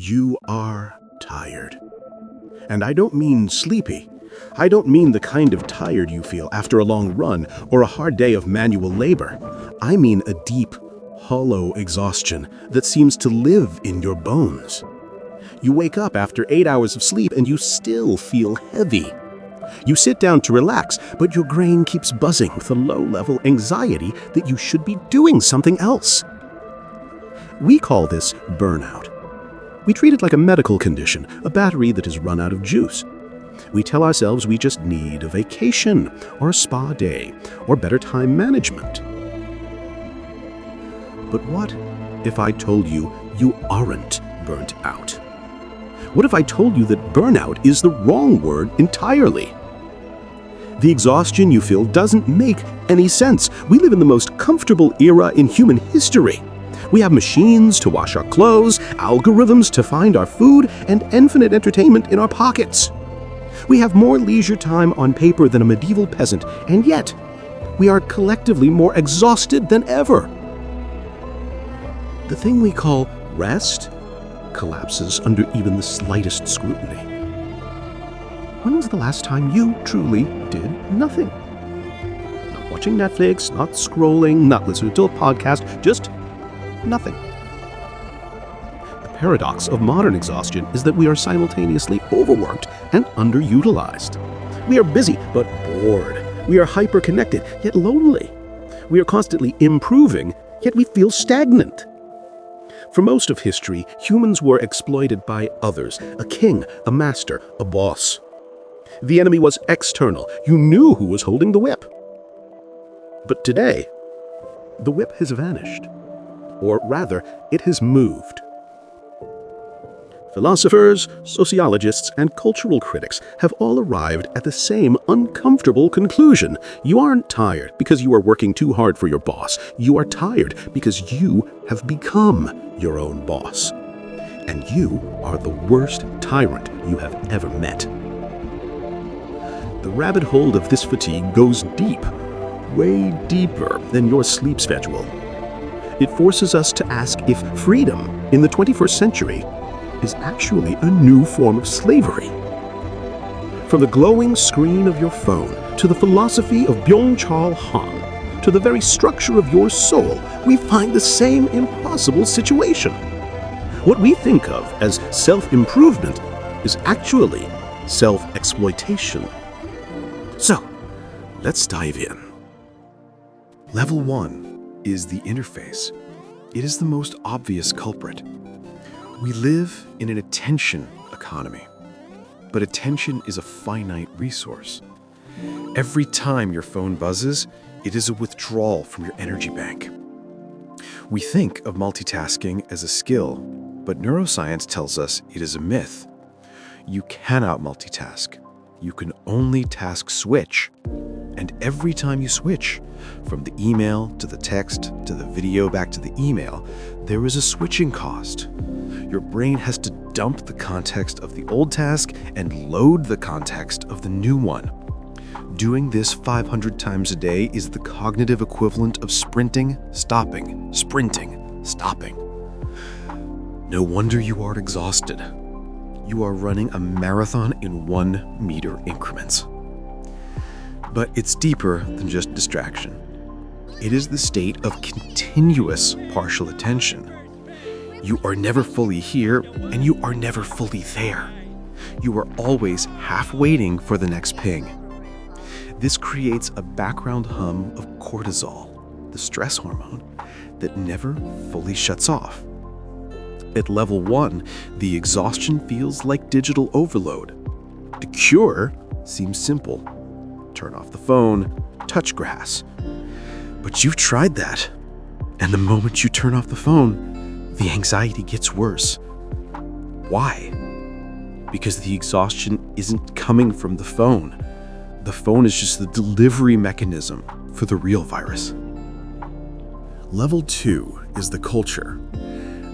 You are tired. And I don't mean sleepy. I don't mean the kind of tired you feel after a long run or a hard day of manual labor. I mean a deep, hollow exhaustion that seems to live in your bones. You wake up after 8 hours of sleep and you still feel heavy. You sit down to relax, but your brain keeps buzzing with a low-level anxiety that you should be doing something else. We call this burnout. We treat it like a medical condition, a battery that has run out of juice. We tell ourselves we just need a vacation, or a spa day, or better time management. But what if I told you you aren't burnt out? What if I told you that burnout is the wrong word entirely? The exhaustion you feel doesn't make any sense. We live in the most comfortable era in human history. We have machines to wash our clothes, algorithms to find our food, and infinite entertainment in our pockets. We have more leisure time on paper than a medieval peasant, and yet we are collectively more exhausted than ever. The thing we call rest collapses under even the slightest scrutiny. When was the last time you truly did nothing? Not watching Netflix, not scrolling, not listening to a podcast, just nothing. The paradox of modern exhaustion is that we are simultaneously overworked and underutilized. We are busy but bored. We are hyper-connected yet lonely. We are constantly improving, yet we feel stagnant. For most of history, humans were exploited by others, a king, a master, a boss. The enemy was external. You knew who was holding the whip. But today, the whip has vanished. Or rather, it has moved. Philosophers, sociologists, and cultural critics have all arrived at the same uncomfortable conclusion. You aren't tired because you are working too hard for your boss. You are tired because you have become your own boss. And you are the worst tyrant you have ever met. The rabbit hole of this fatigue goes deep, way deeper than your sleep schedule. It forces us to ask if freedom in the 21st century is actually a new form of slavery. From the glowing screen of your phone to the philosophy of Byung-Chul Han to the very structure of your soul, we find the same impossible situation. What we think of as self-improvement is actually self-exploitation. So, let's dive in. Level 1 is the interface. It is the most obvious culprit. We live in an attention economy, but attention is a finite resource. Every time your phone buzzes, it is a withdrawal from your energy bank. We think of multitasking as a skill, but neuroscience tells us it is a myth. You cannot multitask. You can only task switch. And every time you switch, from the email to the text to the video back to the email, there is a switching cost. Your brain has to dump the context of the old task and load the context of the new one. Doing this 500 times a day is the cognitive equivalent of sprinting, stopping, sprinting, stopping. No wonder you are exhausted. You are running a marathon in 1 meter increments. But it's deeper than just distraction. It is the state of continuous partial attention. You are never fully here, and you are never fully there. You are always half waiting for the next ping. This creates a background hum of cortisol, the stress hormone, that never fully shuts off. At level 1, the exhaustion feels like digital overload. The cure seems simple. Turn off the phone, touch grass. But you've tried that. And the moment you turn off the phone, the anxiety gets worse. Why? Because the exhaustion isn't coming from the phone. The phone is just the delivery mechanism for the real virus. Level 2 is the culture.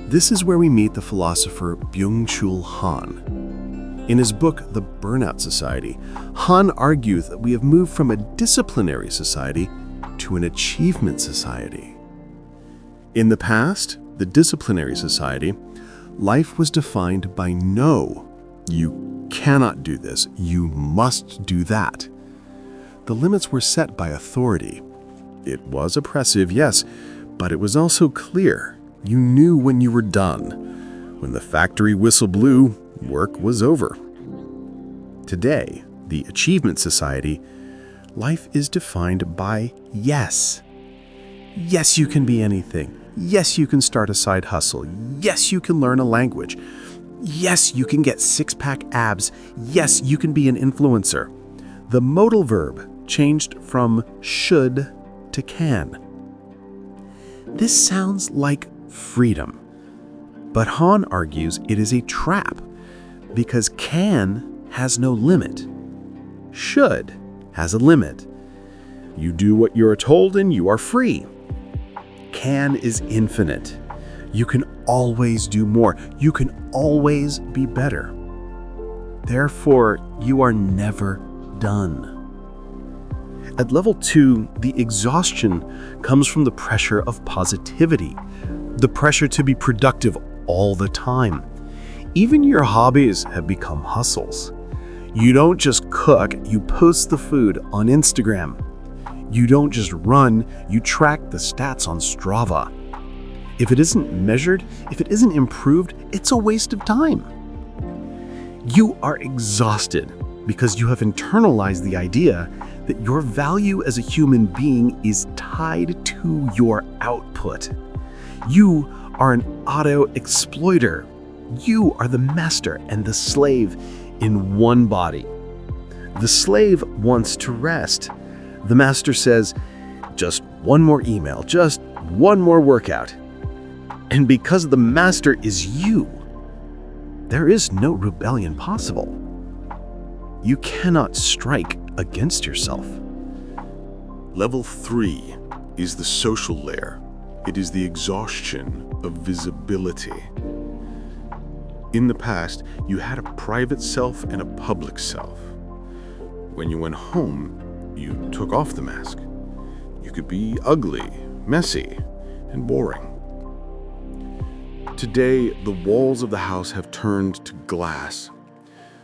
This is where we meet the philosopher Byung-Chul Han. In his book, The Burnout Society, Han argues that we have moved from a disciplinary society to an achievement society. In the past, the disciplinary society life was defined by no. You cannot do this. You must do that. The limits were set by authority. It was oppressive, yes, but it was also clear. You knew when you were done. When the factory whistle blew, work was over. Today, the achievement society, life is defined by yes. Yes, you can be anything. Yes, you can start a side hustle. Yes, you can learn a language. Yes, you can get six-pack abs. Yes, you can be an influencer. The modal verb changed from should to can. This sounds like freedom, but Han argues it is a trap because can has no limit. Should has a limit. You do what you are told and you are free. Can is infinite. You can always do more. You can always be better. Therefore, you are never done. At level 2, the exhaustion comes from the pressure of positivity, the pressure to be productive all the time. Even your hobbies have become hustles. You don't just cook, you post the food on Instagram. You don't just run, you track the stats on Strava. If it isn't measured, if it isn't improved, it's a waste of time. You are exhausted because you have internalized the idea that your value as a human being is tied to your output. You are an auto-exploiter. You are the master and the slave in one body. The slave wants to rest. The master says, just one more email, just one more workout. And because the master is you, there is no rebellion possible. You cannot strike against yourself. Level 3 is the social layer. It is the exhaustion of visibility. In the past, you had a private self and a public self. When you went home, you took off the mask. You could be ugly, messy, and boring. Today, the walls of the house have turned to glass.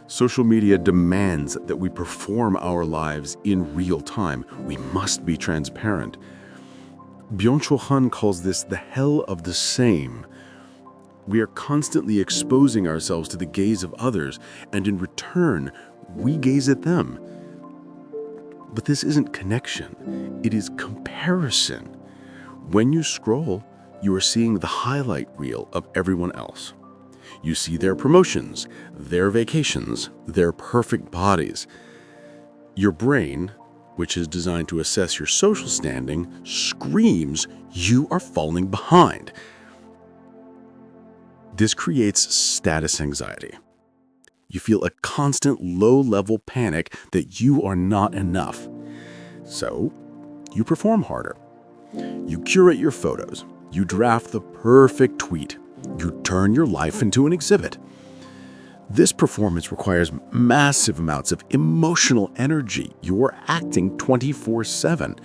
Social media demands that we perform our lives in real time. We must be transparent. Byung-Chul Han calls this the hell of the same. We are constantly exposing ourselves to the gaze of others, and in return, we gaze at them. But this isn't connection, it is comparison. When you scroll, you are seeing the highlight reel of everyone else. You see their promotions, their vacations, their perfect bodies. Your brain, which is designed to assess your social standing, screams you are falling behind. This creates status anxiety. You feel a constant low-level panic that you are not enough. So, you perform harder. You curate your photos. You draft the perfect tweet. You turn your life into an exhibit. This performance requires massive amounts of emotional energy. You are acting 24/7.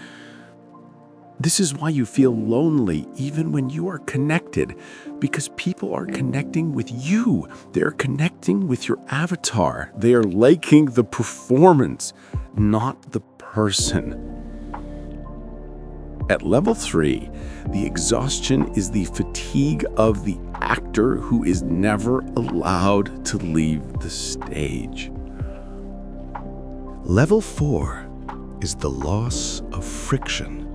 This is why you feel lonely even when you are connected, because people are connecting with you. They're connecting with your avatar. They are liking the performance, not the person. At level 3, the exhaustion is the fatigue of the actor who is never allowed to leave the stage. Level 4 is the loss of friction.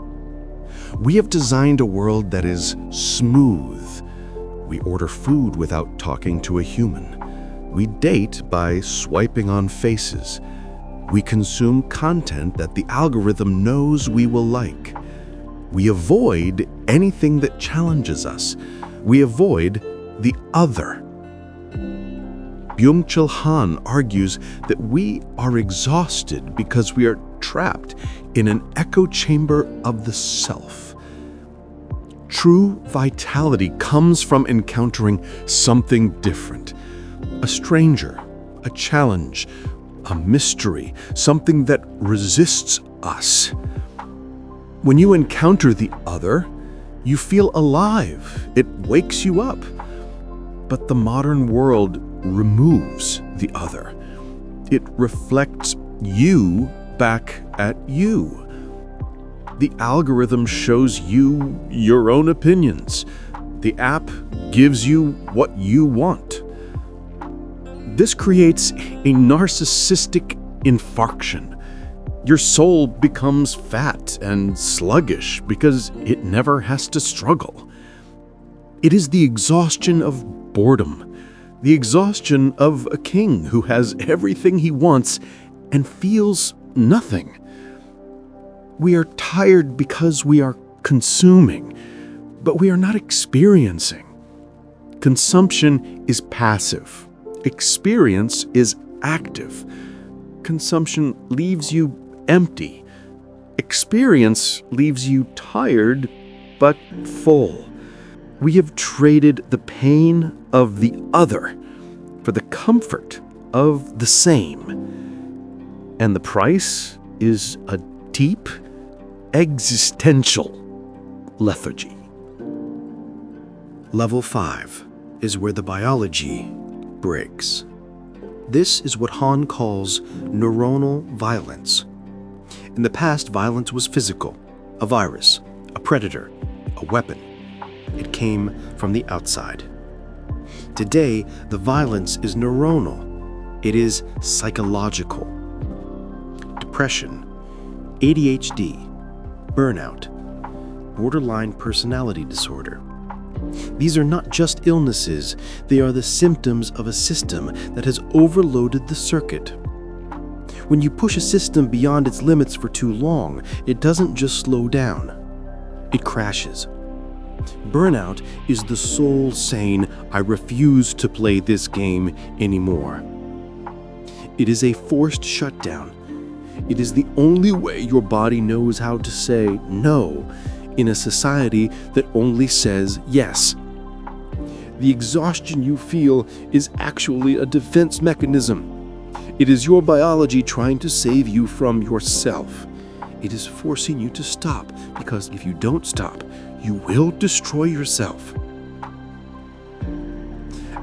We have designed a world that is smooth. We order food without talking to a human. We date by swiping on faces. We consume content that the algorithm knows we will like. We avoid anything that challenges us. We avoid the other. Byung-Chul Han argues that we are exhausted because we are trapped in an echo chamber of the self. True vitality comes from encountering something different. A stranger, a challenge, a mystery, something that resists us. When you encounter the other, you feel alive. It wakes you up. But the modern world removes the other. It reflects you back at you. The algorithm shows you your own opinions. The app gives you what you want. This creates a narcissistic infarction. Your soul becomes fat and sluggish because it never has to struggle. It is the exhaustion of boredom, the exhaustion of a king who has everything he wants and feels nothing. We are tired because we are consuming, but we are not experiencing. Consumption is passive. Experience is active. Consumption leaves you empty. Experience leaves you tired, but full. We have traded the pain of the other for the comfort of the same. And the price is a deep, existential lethargy. Level 5 is where the biology breaks. This is what Han calls neuronal violence. In the past, violence was physical, a virus, a predator, a weapon. It came from the outside. Today, the violence is neuronal. It is psychological. Depression, ADHD, burnout, borderline personality disorder. These are not just illnesses, they are the symptoms of a system that has overloaded the circuit. When you push a system beyond its limits for too long, it doesn't just slow down, it crashes. Burnout is the soul saying, I refuse to play this game anymore. It is a forced shutdown. It is the only way your body knows how to say no in a society that only says yes. The exhaustion you feel is actually a defense mechanism. It is your biology trying to save you from yourself. It is forcing you to stop, because if you don't stop, you will destroy yourself.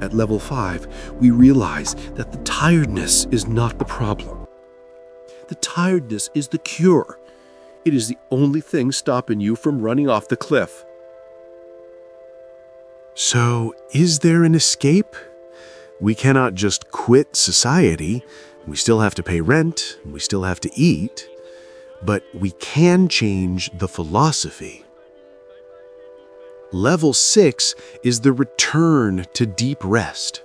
At level 5, we realize that the tiredness is not the problem. The tiredness is the cure. It is the only thing stopping you from running off the cliff. So, is there an escape? We cannot just quit society. We still have to pay rent, we still have to eat, but we can change the philosophy. Level 6 is the return to deep rest,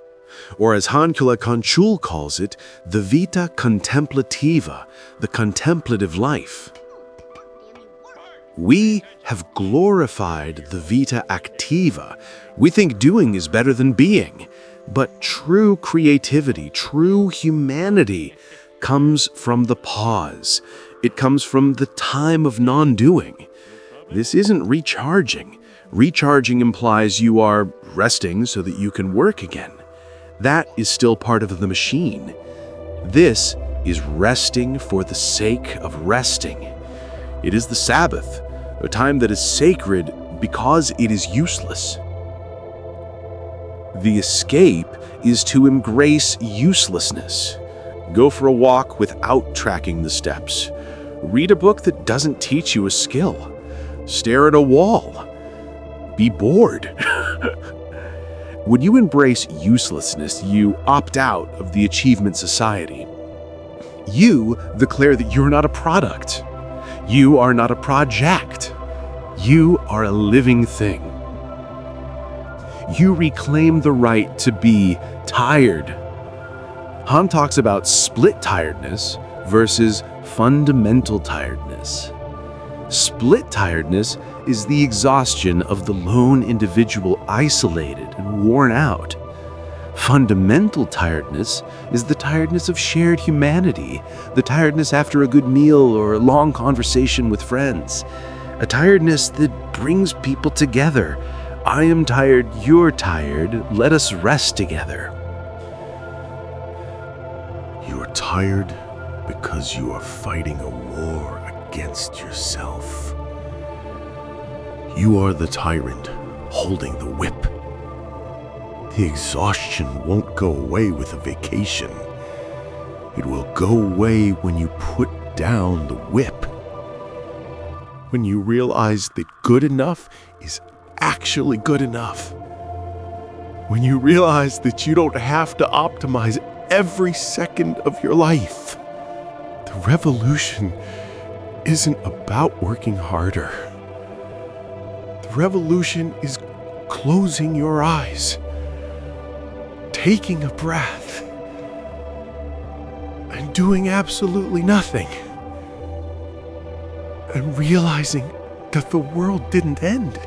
or as Byung-Chul calls it, the vita contemplativa, the contemplative life. We have glorified the vita activa. We think doing is better than being. But true creativity, true humanity comes from the pause. It comes from the time of non-doing. This isn't recharging. Recharging implies you are resting so that you can work again. That is still part of the machine. This is resting for the sake of resting. It is the Sabbath, a time that is sacred because it is useless. The escape is to embrace uselessness. Go for a walk without tracking the steps. Read a book that doesn't teach you a skill. Stare at a wall. Be bored. When you embrace uselessness, you opt out of the achievement society. You declare that you're not a product. You are not a project. You are a living thing. You reclaim the right to be tired. Han talks about split tiredness versus fundamental tiredness. Split tiredness is the exhaustion of the lone individual isolated and worn out. Fundamental tiredness is the tiredness of shared humanity, the tiredness after a good meal or a long conversation with friends, a tiredness that brings people together. I am tired, you're tired, let us rest together. You are tired because you are fighting a war against yourself. You are the tyrant holding the whip. The exhaustion won't go away with a vacation. It will go away when you put down the whip. When you realize that good enough is actually good enough. When you realize that you don't have to optimize every second of your life. The revolution isn't about working harder. The revolution is closing your eyes, taking a breath, and doing absolutely nothing. And realizing that the world didn't end.